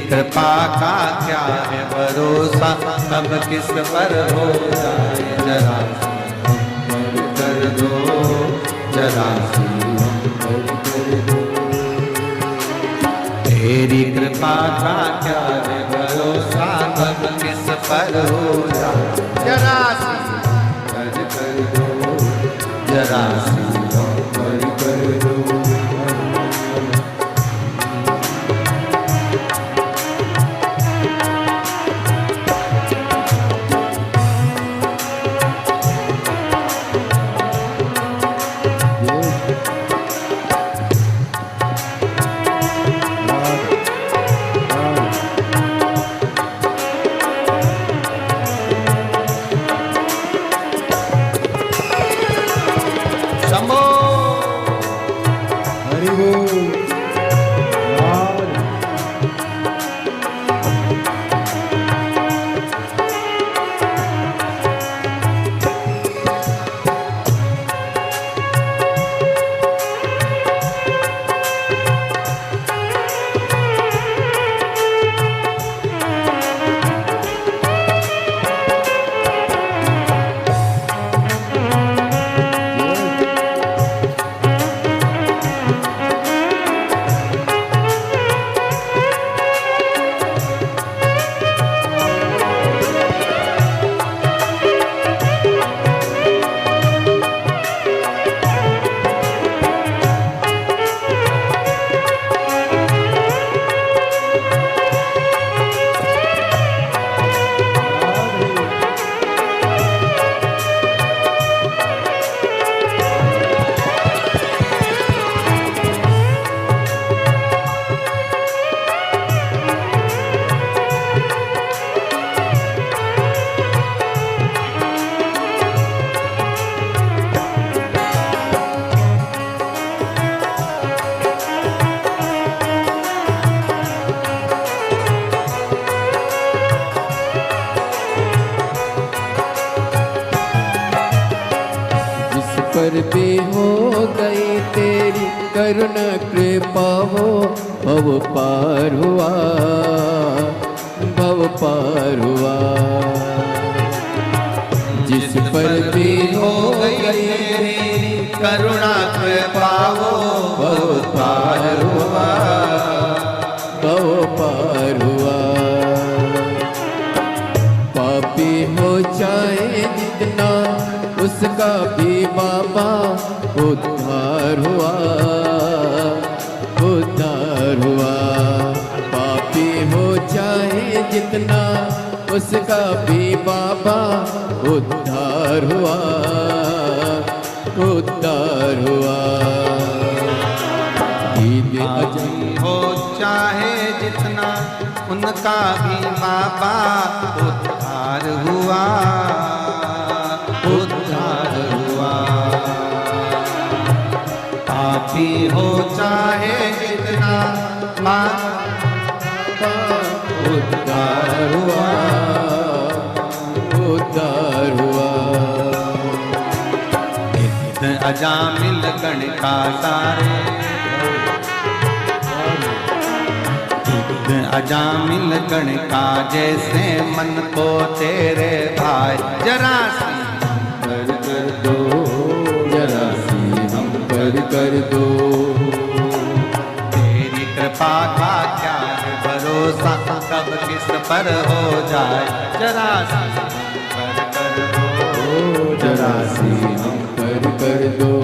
कृपा का क्या है भरोसा, कब किस पर हो जाए जरा कर दो, जरा कर दो। तेरी कृपा का क्या है भरोसा, कब किस पर हो जाए जरा कर दो, जरा कर दो। पर भी हो गई तेरी करुणा कृपा हो, भव पार हुआ, भव पार हुआ। जिस पर भी हो गई तेरी करुणा कृपा हो, भव पार हुआ, भव पार हुआ। पापी हो चाहे जितना उसका भी बाबा उद्धार हुआ, उद्धार हुआ। पापी हो चाहे जितना उसका भी बाबा उद्धार हुआ, उद्धार हुआ। पापी हो चाहे जितना उनका भी बाबा उद्धार हुआ, पापी हो चाहे जितना उद्धार हुआ, उद्धार हुआ। अजामिल गण का सारे, अजामिल गण का जैसे मन को तेरे भाई, जरा कर दो, जरा कर दो। तेरी कृपा का क्या है भरोसा, कब किस पर हो जाए जरा कर दो, जरा कर दो।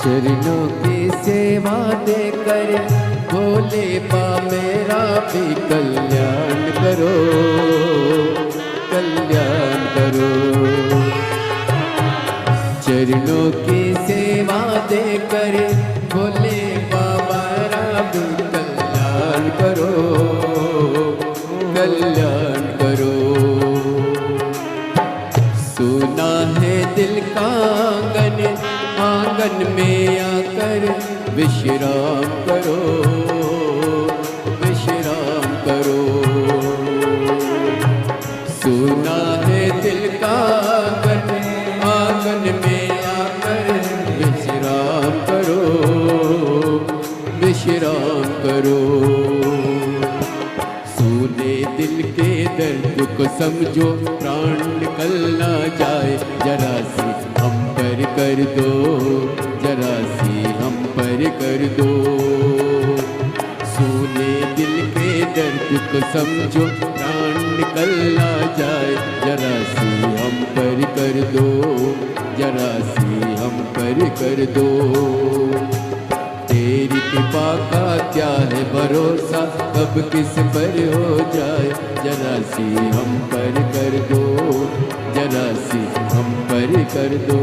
चरणों की सेवा देकर भोले बा मेरा भी कल्याण करो, कल्याण करो। चरणों की सेवा देकर भोले बाबा भी कल्याण करो, कल्याण करो। सुना है दिल का आंगन, आंगन में आकर विश्राम करो, विश्राम करो। सुना है दिल का आंगन, आंगन में आकर विश्राम करो, विश्राम करो। सुने दिल के दर्द को समझो, प्राण निकल ना जाए, जरा सी हम पर कर दो, जरा सी हम पर कर दो। सुने दिल के दर्द को समझो, प्राण निकल ना जाए, जरा सी हम पर कर दो, जरा सी हम पर कर दो। तेरी कृपा का क्या है भरोसा, कब किस पर हो जाए, जरा सी हम पर कर दो, जरा सी हम पर कर दो।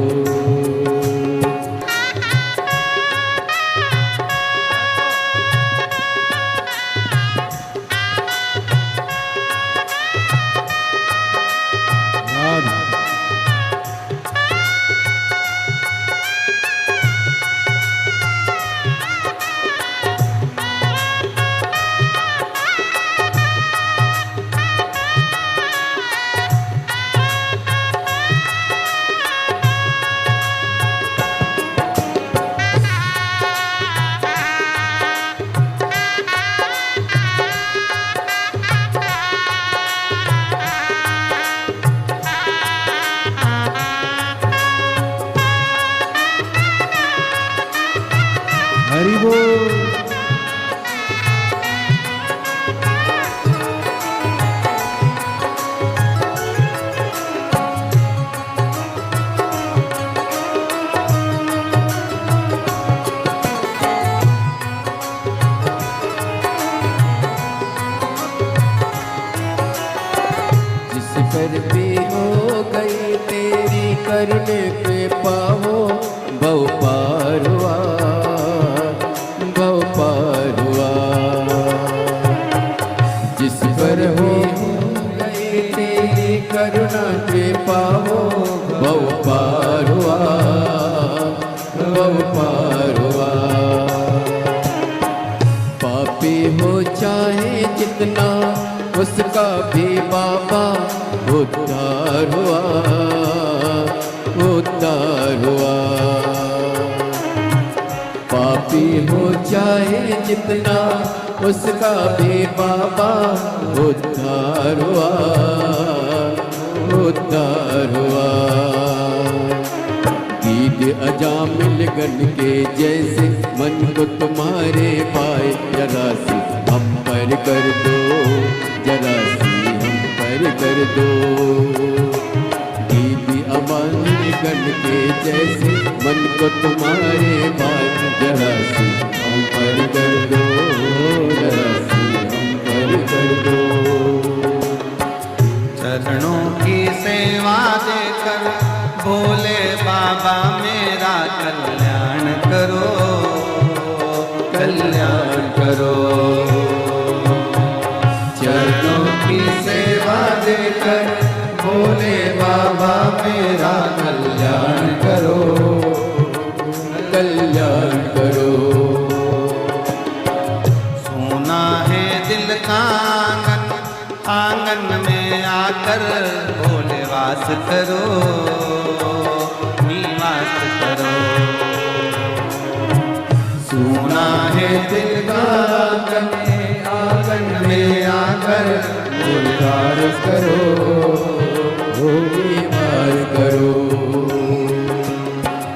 हरि बोल। जिस पर भी हो गई तेरी करने पे पाओ, भव पार हुआ, भव पार हुआ। जिस पर हो गई तेरी करुणा पे पाओ, भव पार हुआ, भव पार हुआ। पापी हो चाहे जितना, उसका भी बाबा उद्धार हुआ, उद्धार हुआ। पापी हो चाहे जितना, उसका भी बाबा उद्धार हुआ, उद्धार हुआ। गीत अजामिल गण के जैसे मन को तुम्हारे पाए, जरा सी हम पर कर दो, जरा सी हम पर कर दो। दीदी अमन गण के जैसे मन को तुम्हारे पाए, जरा सी हम पर कर दो, जरा सी हम पर कर दो। चरणों की सेवा देकर भोले बाबा मेरा कल्याण करो, कल्याण करो। चरणों की सेवा देकर भोले बाबा मेरा कल्याण करो, कल्याण करो। सोना है दिल का आंगन, आंगन में आकर भोले वास करो, निवास करो। सोना है दिल का आंगन, आंगन में आकर भोले वास करो, निवार करो।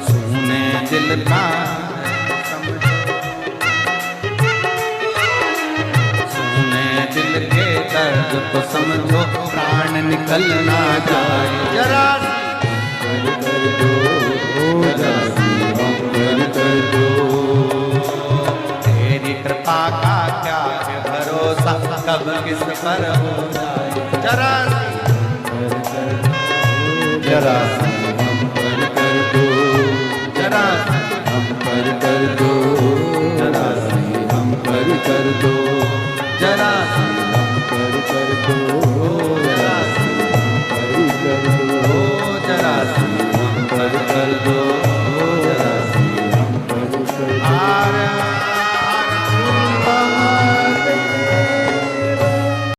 सोने दिल का दिल के दर्द को समझो, प्राण निकल ना जाए, जरा कर दो, जरा सी हम कर कर दो। तेरी कृपा का क्या है भरोसा, कब किस पर हो जाए जरा जरा हम पर कर दो, जरा हम पर कर दो, जरा हम पर कर दो, जरा हम पर कर दो।